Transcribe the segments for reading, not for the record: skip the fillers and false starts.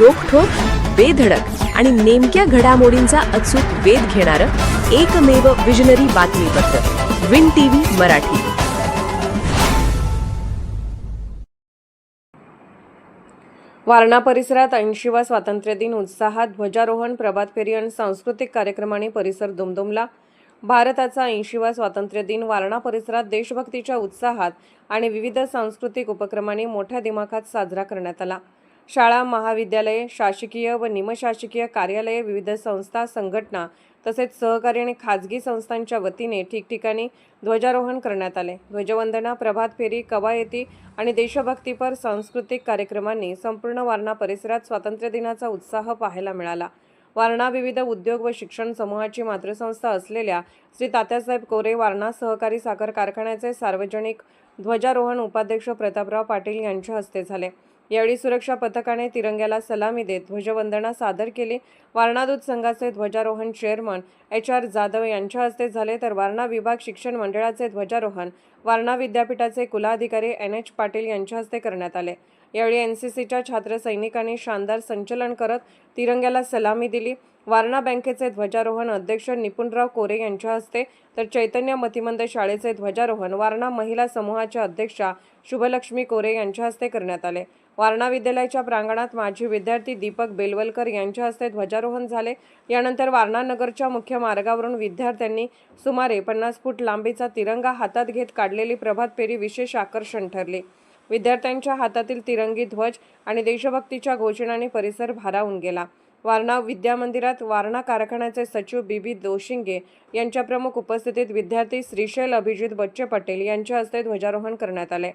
रोखठोक, बेधडक आणि नेमक्या घडामोडींचा अचूक वेध घेणारं एकमेव विजनरी बातमीपत्र विन टीव्ही मराठी. वारणा परिसरात 80वा स्वातंत्र्य दिन उत्साहात, ध्वजारोहण, प्रभात फेरी आणि सांस्कृतिक कार्यक्रमांनी परिसर दुमदुमला. भारताचा 80वा स्वातंत्र्य दिन वारणा परिसरात देशभक्तीच्या उत्साहात आणि विविध सांस्कृतिक उपक्रमांनी मोठ्या दिमाखात साजरा करण्यात आला. शाळा, महाविद्यालये, शासकीय व निमशासकीय कार्यालये, विविध संस्था, संघटना तसेच सहकारी आणि खाजगी संस्थांच्या वतीने ठिकठिकाणी ध्वजारोहण करण्यात आले. ध्वजवंदना, प्रभात फेरी, कवायती आणि देशभक्तीपर सांस्कृतिक कार्यक्रमांनी संपूर्ण वारणा परिसरात स्वातंत्र्य दिनाचा उत्साह पाहायला मिळाला. वारणा विविध उद्योग व शिक्षण समूहाची मातृसंस्था असलेल्या श्री तात्यासाहेब कोरे वारणा सहकारी साखर कारखान्याचे सार्वजनिक ध्वजारोहण उपाध्यक्ष प्रतापराव पाटील यांच्या हस्ते झाले. यावेळी सुरक्षा पथकाने तिरंग्याला सलामी देत ध्वजवंदना सादर केली. वारणा दूध संघाचे ध्वजारोहण चेअरमन HR जाधव यांच्या हस्ते झाले, तर वारणा विभाग शिक्षण मंडळाचे ध्वजारोहण वारणा विद्यापीठाचे कुलाधिकारी NH पाटील यांच्या हस्ते करण्यात आले. यावेळी NCCच्या छात्र सैनिकांनी शानदार संचलन करत तिरंग्याला सलामी दिली. वारणा बँकेचे ध्वजारोहण अध्यक्ष निपुणराव कोरे यांच्या हस्ते, तर चैतन्य मतिमंद शाळेचे ध्वजारोहण वारणा महिला समूहाच्या अध्यक्षा शुभलक्ष्मी कोरे यांच्या हस्ते करण्यात आले. वारणा विद्यालयाच्या प्रांगणात माजी विद्यार्थी दीपक बेलवलकर यांच्या हस्ते ध्वजारोहण झाले. यानंतर वारणा नगरच्या मुख्य मार्गावरून विद्यार्थ्यांनी सुमारे 50 फूट लांबीचा तिरंगा हातात घेत काढलेली प्रभात फेरी विशेष आकर्षण ठरली. विद्यार्थ्यांच्या हातातील तिरंगी ध्वज आणि देशभक्तीच्या घोषणांनी परिसर भारावून गेला. वारणा विद्यामंदिरात वारणा कारखान्याचे सचिव BB दोशिंगे यांच्या प्रमुख उपस्थितीत विद्यार्थी श्रीशैल अभिजित बच्चे पटेल यांच्या हस्ते ध्वजारोहण करण्यात आले.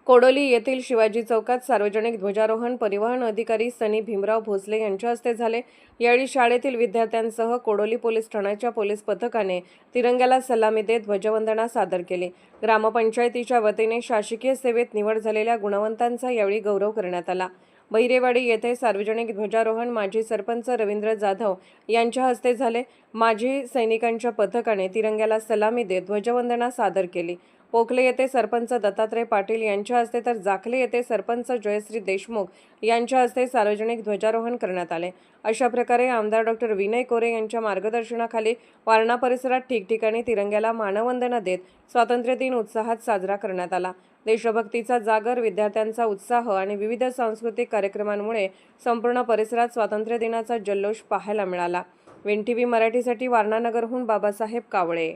कोडोली येथील शिवाजी चौकात सार्वजनिक ध्वजारोहण परिवहन अधिकारी सनी भीमराव भोसले यांच्या हस्ते झाले. यावेळी शाळेतील विद्यार्थ्यांसह कोडोली पोलीस ठाण्याच्या पोलीस पथकाने तिरंग्याला सलामी देत ध्वजवंदना सादर केली. ग्रामपंचायतीच्या वतीने शासकीय सेवेत निवड झालेल्या गुणवंतांचा यावेळी गौरव करण्यात आला. बहिरेवाडी येथे सार्वजनिक ध्वजारोहण माजी सरपंच रवींद्र जाधव यांच्या हस्ते झाले. माजी सैनिकांच्या पथकाने तिरंग्याला सलामी देत ध्वजवंदना सादर केली. पोखले येथे सरपंच दत्तात्रय पाटील यांच्या हस्ते, तर जाखले येथे सरपंच जयश्री देशमुख यांच्या हस्ते सार्वजनिक ध्वजारोहण करण्यात आले. अशा प्रकारे आमदार डॉ. विनय कोरे यांच्या मार्गदर्शनाखाली वारणा परिसरात ठिकठिकाणी तिरंग्याला मानवंदना देत स्वातंत्र्य दिन उत्साहात साजरा करण्यात आला. देशभक्तीचा जागर, विद्यार्थ्यांचा उत्साह आणि विविध सांस्कृतिक कार्यक्रमांमुळे संपूर्ण परिसरात स्वातंत्र्य दिनाचा जल्लोष पाहायला मिळाला. विन टीव्ही मराठीसाठी वारणा नगरहून बाबासाहेब कावळे.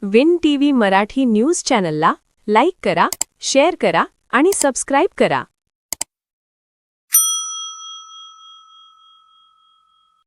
विन टीव्ही मराठी न्यूज चॅनलला लाईक करा, शेअर करा आणि सबस्क्राईब करा.